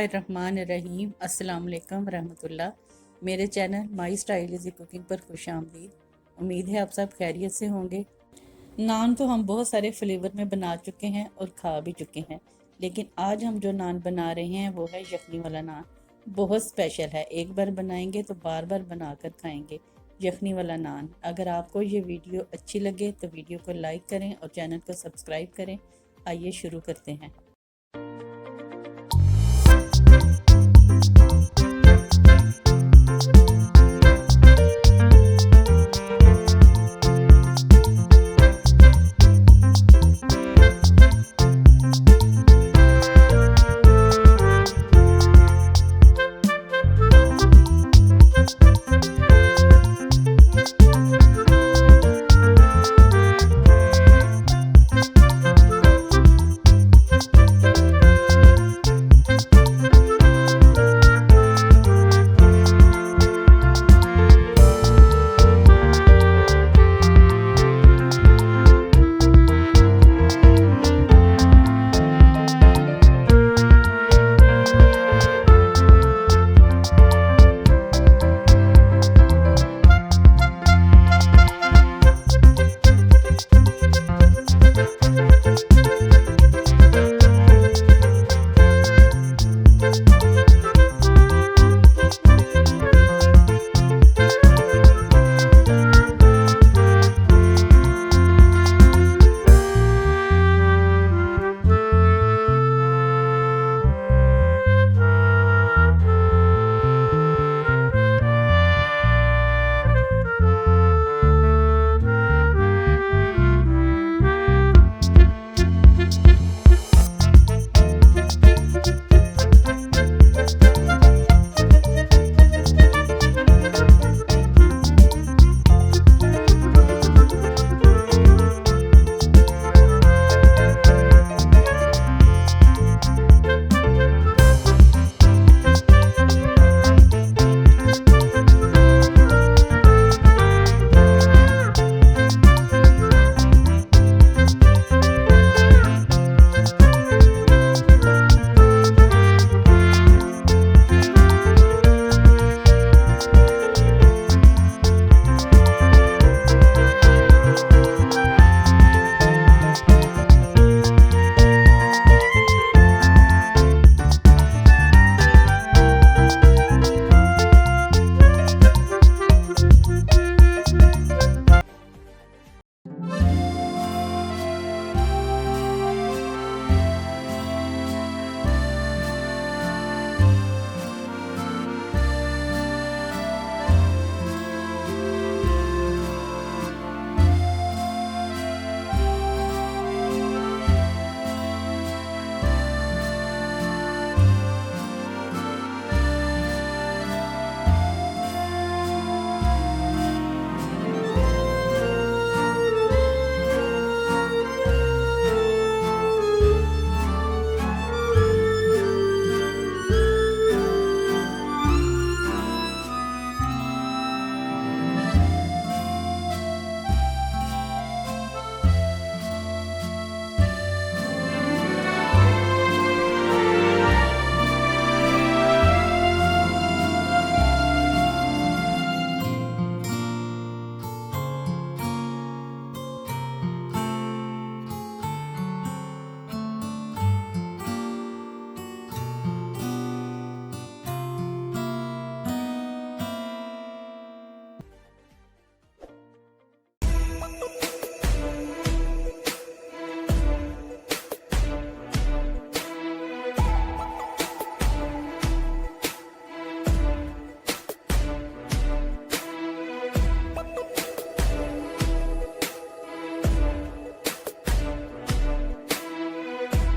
बिस्मिल्लाहिर्रहमानिर्रहीम। अस्सलाम वालेकुम रहमतुल्लाह। मेरे channel my style easy cooking पर खुश आमदीद। उम्मीद है आप सब खैरियत से होंगे। नान तो हम बहुत सारे फ्लेवर में बना चुके हैं और खा भी चुके हैं, लेकिन आज हम जो नान बना रहे हैं वो है यखनी वाला नान। बहुत स्पेशल है, एक बार बनाएंगे तो बार बार बनाकर खाएंगे। यखनी वाला नान। अगर आपको ये वीडियो अच्छी लगे तो वीडियो को लाइक करें और चैनल को सब्सक्राइब करें। आइए शुरू करते हैं।